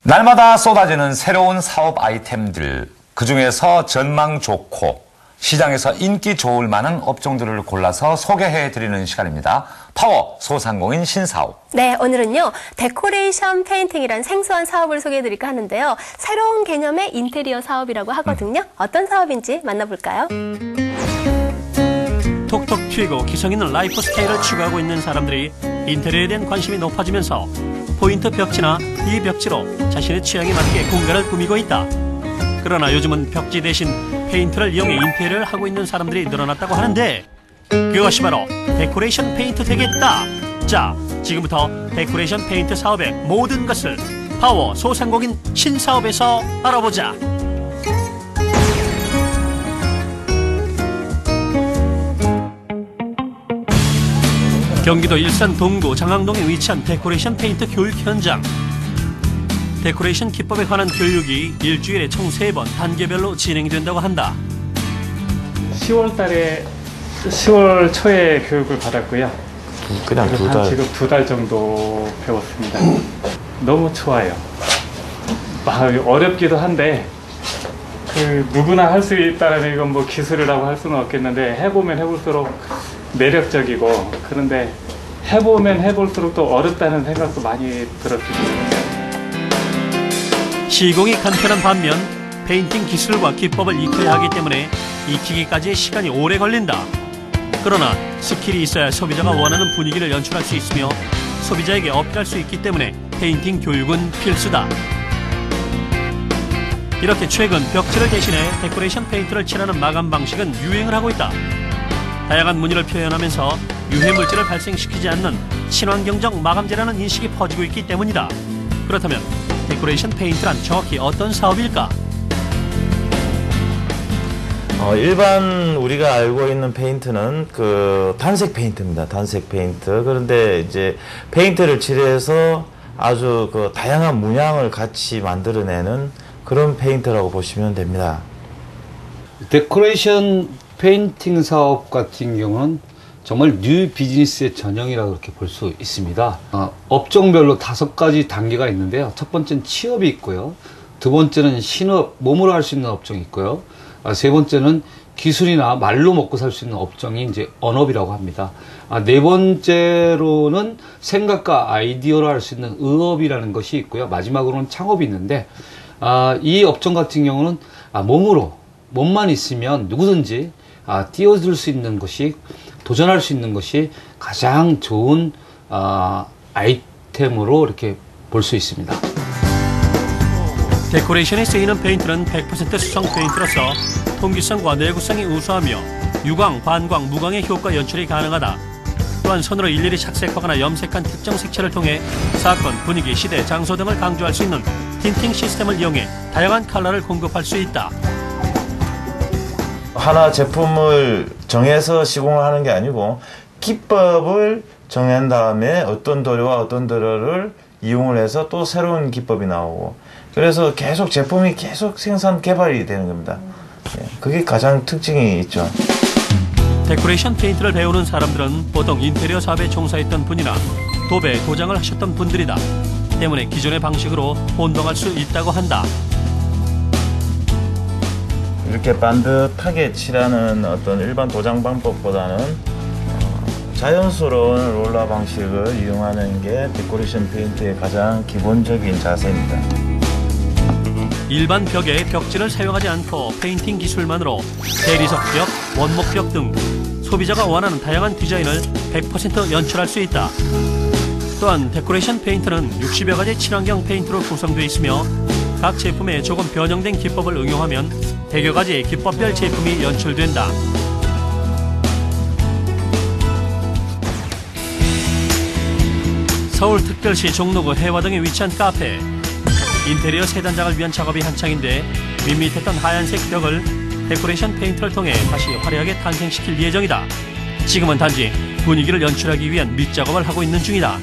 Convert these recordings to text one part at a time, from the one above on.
날마다 쏟아지는 새로운 사업 아이템들, 그중에서 전망 좋고 시장에서 인기 좋을 만한 업종들을 골라서 소개해드리는 시간입니다. 파워 소상공인 신사업. 네, 오늘은요. 데코레이션 페인팅이란 생소한 사업을 소개해드릴까 하는데요. 새로운 개념의 인테리어 사업이라고 하거든요. 어떤 사업인지 만나볼까요? 톡톡 튀고 기성 있는 라이프 스타일을 추구하고 있는 사람들이 인테리어에 대한 관심이 높아지면서 포인트 벽지나 비벽지로 자신의 취향에 맞게 공간을 꾸미고 있다. 그러나 요즘은 벽지 대신 페인트를 이용해 인테리어를 하고 있는 사람들이 늘어났다고 하는데 그것이 바로 데코레이션 페인트 되겠다. 자, 지금부터 데코레이션 페인트 사업의 모든 것을 파워 소상공인 신사업에서 알아보자. 경기도 일산 동구 장항동에 위치한 데코레이션 페인트 교육 현장. 데코레이션 기법에 관한 교육이 일주일에 총 3번 단계별로 진행된다고 한다. 10월 초에 교육을 받았고요. 그냥 두 달. 지금 2달 정도 배웠습니다. 너무 좋아요. 막 어렵기도 한데 누구나 할 수 있다는 이건 뭐 기술이라고 할 수는 없겠는데 해보면 해볼수록 매력적이고, 그런데 해보면 해볼수록 또 어렵다는 생각도 많이 들었습니다. 시공이 간편한 반면 페인팅 기술과 기법을 익혀야 하기 때문에 익히기까지의 시간이 오래 걸린다. 그러나 스킬이 있어야 소비자가 원하는 분위기를 연출할 수 있으며 소비자에게 어필할 수 있기 때문에 페인팅 교육은 필수다. 이렇게 최근 벽지를 대신해 데코레이션 페인트를 칠하는 마감 방식은 유행을 하고 있다. 다양한 무늬를 표현하면서 유해물질을 발생시키지 않는 친환경적 마감재라는 인식이 퍼지고 있기 때문이다. 그렇다면 데코레이션 페인트란 정확히 어떤 사업일까? 일반 우리가 알고 있는 페인트는 단색 페인트입니다. 단색 페인트. 그런데 이제 페인트를 칠해서 아주 다양한 문양을 같이 만들어내는 그런 페인트라고 보시면 됩니다. 데코레이션 페인팅 사업 같은 경우는 정말 뉴 비즈니스의 전형이라고 그렇게 볼 수 있습니다. 업종별로 5가지 단계가 있는데요. 첫 번째는 취업이 있고요. 두 번째는 신업, 몸으로 할 수 있는 업종이 있고요. 세 번째는 기술이나 말로 먹고 살 수 있는 업종이 이제 언업이라고 합니다. 네 번째로는 생각과 아이디어로 할 수 있는 의업이라는 것이 있고요. 마지막으로는 창업이 있는데, 이 업종 같은 경우는 몸만 있으면 누구든지 뛰어들 수 있는 것이, 도전할 수 있는 것이 가장 좋은 아이템으로 이렇게 볼 수 있습니다. 데코레이션에 쓰이는 페인트는 100% 수성 페인트로서 통기성과 내구성이 우수하며 유광, 반광, 무광의 효과 연출이 가능하다. 또한 손으로 일일이 착색하거나 염색한 특정 색채를 통해 사건, 분위기, 시대, 장소 등을 강조할 수 있는 틴팅 시스템을 이용해 다양한 컬러를 공급할 수 있다. 하나 제품을 정해서 시공을 하는 게 아니고 기법을 정한 다음에 어떤 도료와 어떤 도료를 이용을 해서 또 새로운 기법이 나오고, 그래서 계속 제품이 계속 생산 개발이 되는 겁니다. 그게 가장 특징이 있죠. 데코레이션 페인트를 배우는 사람들은 보통 인테리어 사업에 종사했던 분이나 도배, 도장을 하셨던 분들이다. 때문에 기존의 방식으로 혼동할 수 있다고 한다. 이렇게 반듯하게 칠하는 어떤 일반 도장 방법보다는 자연스러운 롤러 방식을 이용하는 게 데코레이션 페인트의 가장 기본적인 자세입니다. 일반 벽에 벽지를 사용하지 않고 페인팅 기술만으로 대리석 벽, 원목 벽 등 소비자가 원하는 다양한 디자인을 100% 연출할 수 있다. 또한 데코레이션 페인트는 60여 가지 친환경 페인트로 구성되어 있으며 각 제품에 조금 변형된 기법을 응용하면 100여 가지의 기법별 제품이 연출된다. 서울특별시 종로구 해화 등에 위치한 카페. 인테리어 세 단장을 위한 작업이 한창인데 밋밋했던 하얀색 벽을 데코레이션 페인트를 통해 다시 화려하게 탄생시킬 예정이다. 지금은 단지 분위기를 연출하기 위한 밑작업을 하고 있는 중이다.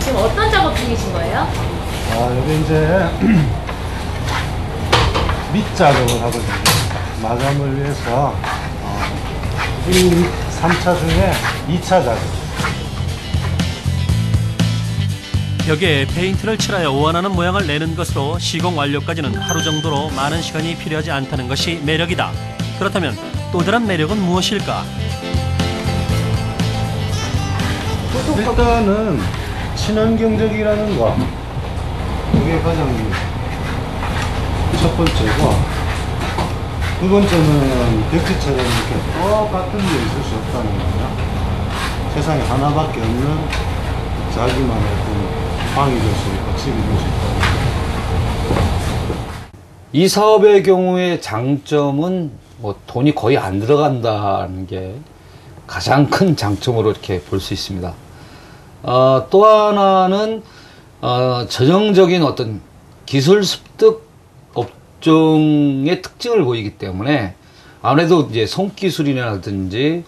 지금 어떤 작업 중이신 거예요? 여기 이제 밑작업을 하거든요. 마감을 위해서 3차 중에 2차 작업. 벽에 페인트를 칠하여 원하는 모양을 내는 것으로 시공 완료까지는 하루 정도로 많은 시간이 필요하지 않다는 것이 매력이다. 그렇다면 또 다른 매력은 무엇일까? 일단은 친환경적이라는 거, 그게 가장 첫 번째고, 두 번째는 벽지처럼 이렇게 똑같은 게 있을 수 없다는 거야. 세상에 하나밖에 없는 자기만의 어떤 방이 될 수 있고 집이 될 수 있다는 거. 이 사업의 경우에 장점은 뭐 돈이 거의 안 들어간다는 게 가장 큰 장점으로 이렇게 볼 수 있습니다. 또 하나는 전형적인 어떤 기술 습득 업종의 특징을 보이기 때문에 아무래도 이제 손기술이라든지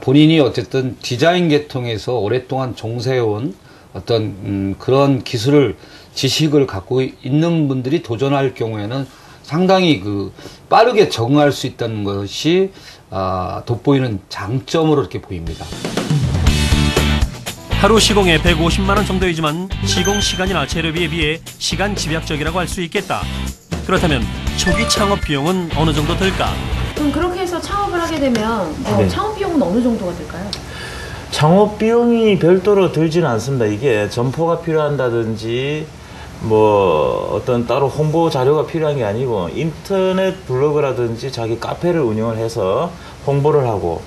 본인이 어쨌든 디자인 계통에서 오랫동안 종사해온 어떤 그런 기술을 지식을 갖고 있는 분들이 도전할 경우에는 상당히 빠르게 적응할 수 있다는 것이 돋보이는 장점으로 이렇게 보입니다. 하루 시공에 150만 원 정도이지만 시공 시간이나 재료비에 비해 시간 집약적이라고 할 수 있겠다. 그렇다면 초기 창업 비용은 어느 정도 들까? 그럼 그렇게 해서 창업을 하게 되면 창업 비용은 어느 정도가 들까요? 창업 비용이 별도로 들지는 않습니다. 이게 점포가 필요한다든지 뭐 어떤 따로 홍보 자료가 필요한 게 아니고 인터넷 블로그라든지 자기 카페를 운영을 해서 홍보를 하고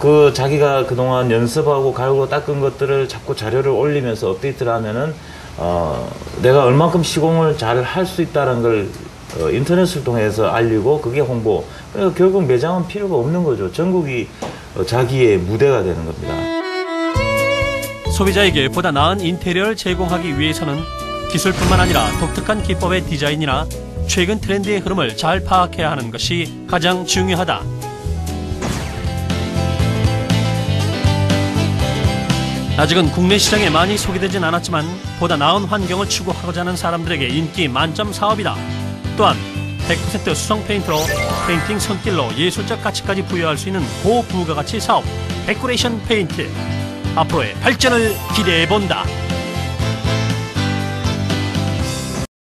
그 자기가 그동안 연습하고 갈고 닦은 것들을 자꾸 자료를 올리면서 업데이트를 하면은 내가 얼만큼 시공을 잘 할 수 있다는 걸 인터넷을 통해서 알리고 그게 홍보. 그래서 결국 매장은 필요가 없는 거죠. 전국이 자기의 무대가 되는 겁니다. 소비자에게 보다 나은 인테리어를 제공하기 위해서는 기술뿐만 아니라 독특한 기법의 디자인이나 최근 트렌드의 흐름을 잘 파악해야 하는 것이 가장 중요하다. 아직은 국내 시장에 많이 소개되진 않았지만 보다 나은 환경을 추구하고자 하는 사람들에게 인기 만점 사업이다. 또한 100% 수성 페인트로 페인팅 손길로 예술적 가치까지 부여할 수 있는 고부가가치 사업 데코레이션 페인트. 앞으로의 발전을 기대해본다.